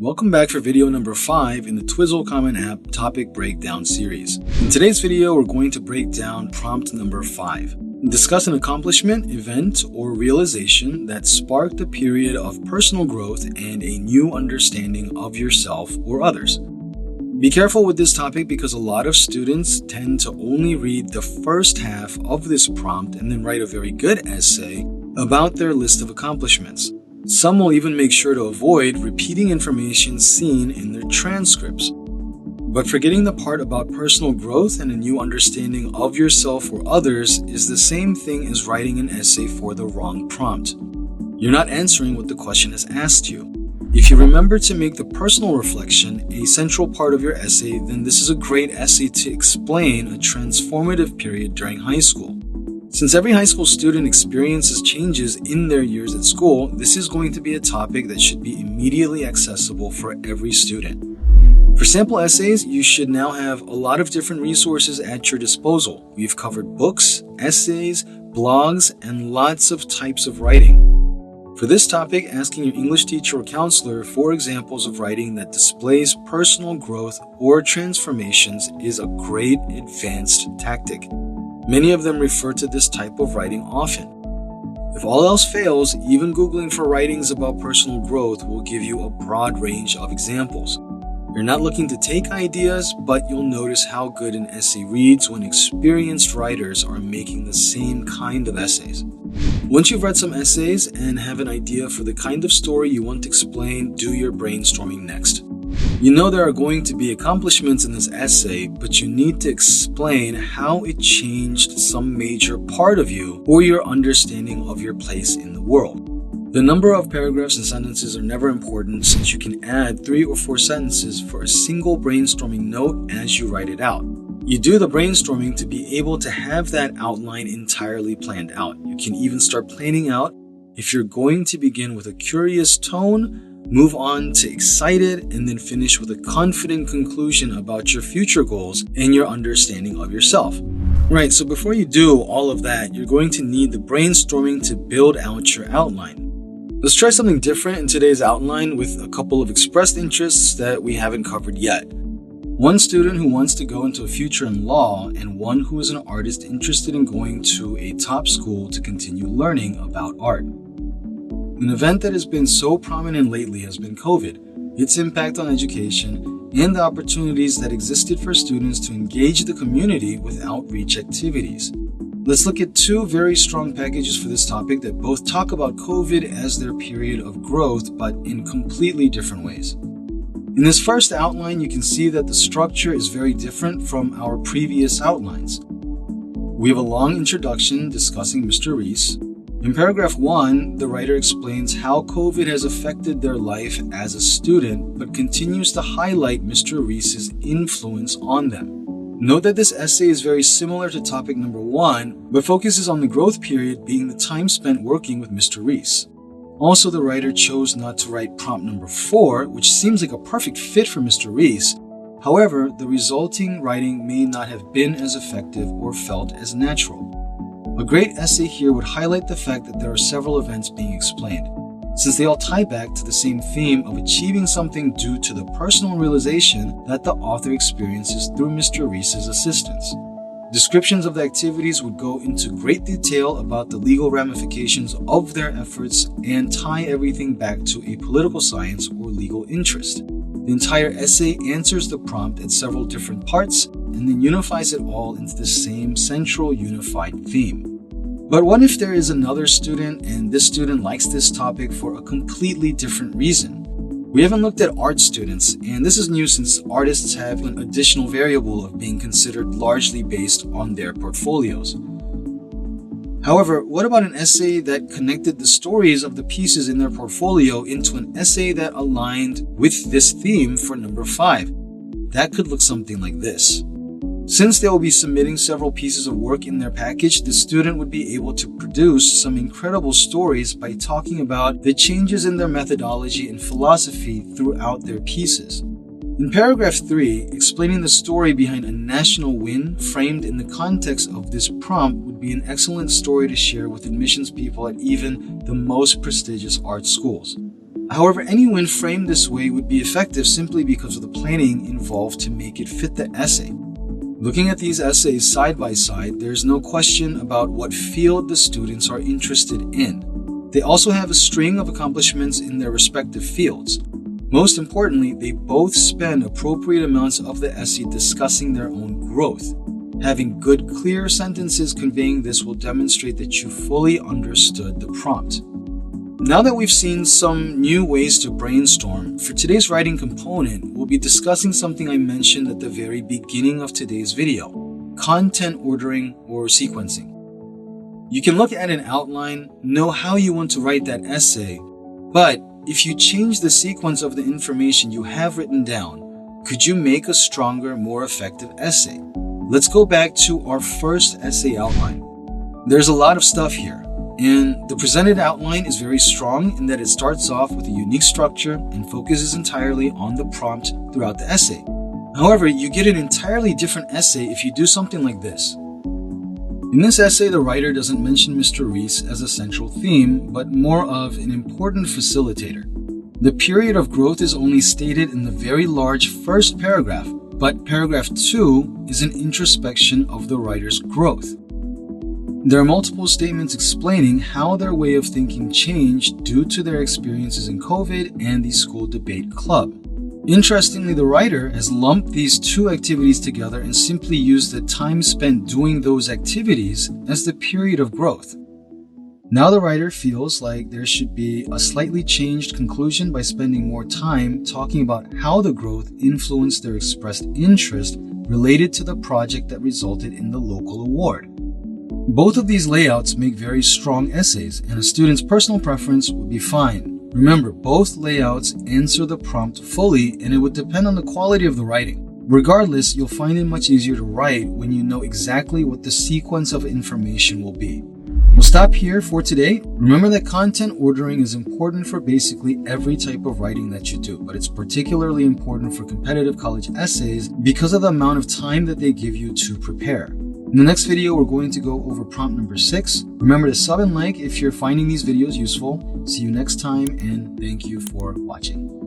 Welcome back for video number 5 in the Twizzle Common App Topic Breakdown series. In today's video, we're going to break down prompt number 5. Discuss an accomplishment, event, or realization that sparked a period of personal growth and a new understanding of yourself or others. Be careful with this topic because a lot of students tend to only read the first half of this prompt and then write a very good essay about their list of accomplishments. Some will even make sure to avoid repeating information seen in their transcripts. But forgetting the part about personal growth and a new understanding of yourself or others is the same thing as writing an essay for the wrong prompt. You're not answering what the question has asked you. If you remember to make the personal reflection a central part of your essay, then this is a great essay to explain a transformative period during high school. Since every high school student experiences changes in their years at school, this is going to be a topic that should be immediately accessible for every student. For sample essays, you should now have a lot of different resources at your disposal. We've covered books, essays, blogs, and lots of types of writing. For this topic, asking your English teacher or counselor for examples of writing that displays personal growth or transformations is a great advanced tactic. Many of them refer to this type of writing often. If all else fails, even Googling for writings about personal growth will give you a broad range of examples. You're not looking to take ideas, but you'll notice how good an essay reads when experienced writers are making the same kind of essays. Once you've read some essays and have an idea for the kind of story you want to explain, do your brainstorming next. You know there are going to be accomplishments in this essay, but you need to explain how it changed some major part of you or your understanding of your place in the world. The number of paragraphs and sentences are never important since you can add 3 or 4 sentences for a single brainstorming note as you write it out. You do the brainstorming to be able to have that outline entirely planned out. You can even start planning out if you're going to begin with a curious tone, move on to excited, and then finish with a confident conclusion about your future goals and your understanding of yourself. Right, so before you do all of that, you're going to need the brainstorming to build out your outline. Let's try something different in today's outline with a couple of expressed interests that we haven't covered yet. One student who wants to go into a future in law, and one who is an artist interested in going to a top school to continue learning about art. An event that has been so prominent lately has been COVID, its impact on education, and the opportunities that existed for students to engage the community with outreach activities. Let's look at 2 very strong packages for this topic that both talk about COVID as their period of growth, but in completely different ways. In this first outline, you can see that the structure is very different from our previous outlines. We have a long introduction discussing Mr. Reese. In paragraph 1, the writer explains how COVID has affected their life as a student, but continues to highlight Mr. Reese's influence on them. Note that this essay is very similar to topic number 1, but focuses on the growth period being the time spent working with Mr. Reese. Also, the writer chose not to write prompt number 4, which seems like a perfect fit for Mr. Reese. However, the resulting writing may not have been as effective or felt as natural. A great essay here would highlight the fact that there are several events being explained, since they all tie back to the same theme of achieving something due to the personal realization that the author experiences through Mr. Reese's assistance. Descriptions of the activities would go into great detail about the legal ramifications of their efforts and tie everything back to a political science or legal interest. The entire essay answers the prompt at several different parts and then unifies it all into the same central unified theme. But what if there is another student and this student likes this topic for a completely different reason? We haven't looked at art students, and this is new since artists have an additional variable of being considered largely based on their portfolios. However, what about an essay that connected the stories of the pieces in their portfolio into an essay that aligned with this theme for number 5? That could look something like this. Since they will be submitting several pieces of work in their package, the student would be able to produce some incredible stories by talking about the changes in their methodology and philosophy throughout their pieces. In paragraph 3, explaining the story behind a national win framed in the context of this prompt would be an excellent story to share with admissions people at even the most prestigious art schools. However, any when framed this way would be effective simply because of the planning involved to make it fit the essay. Looking at these essays side by side, there's no question about what field the students are interested in. They also have a string of accomplishments in their respective fields. Most importantly, they both spend appropriate amounts of the essay discussing their own growth. Having good, clear sentences conveying this will demonstrate that you fully understood the prompt. Now that we've seen some new ways to brainstorm, for today's writing component, we'll be discussing something I mentioned at the very beginning of today's video: content ordering or sequencing. You can look at an outline, know how you want to write that essay, but if you change the sequence of the information you have written down, could you make a stronger, more effective essay? Let's go back to our first essay outline. There's a lot of stuff here, and the presented outline is very strong in that it starts off with a unique structure and focuses entirely on the prompt throughout the essay. However, you get an entirely different essay if you do something like this. In this essay, the writer doesn't mention Mr. Reese as a central theme, but more of an important facilitator. The period of growth is only stated in the very large first paragraph, but paragraph 2 is an introspection of the writer's growth. There are multiple statements explaining how their way of thinking changed due to their experiences in COVID and the school debate club. Interestingly, the writer has lumped these two activities together and simply used the time spent doing those activities as the period of growth. Now the writer feels like there should be a slightly changed conclusion by spending more time talking about how the growth influenced their expressed interest related to the project that resulted in the local award. Both of these layouts make very strong essays, and a student's personal preference would be fine. Remember, both layouts answer the prompt fully, and it would depend on the quality of the writing. Regardless, you'll find it much easier to write when you know exactly what the sequence of information will be. We'll stop here for today. Remember that content ordering is important for basically every type of writing that you do, but it's particularly important for competitive college essays because of the amount of time that they give you to prepare. In the next video, we're going to go over prompt number 6. Remember to sub and like if you're finding these videos useful. See you next time, and thank you for watching.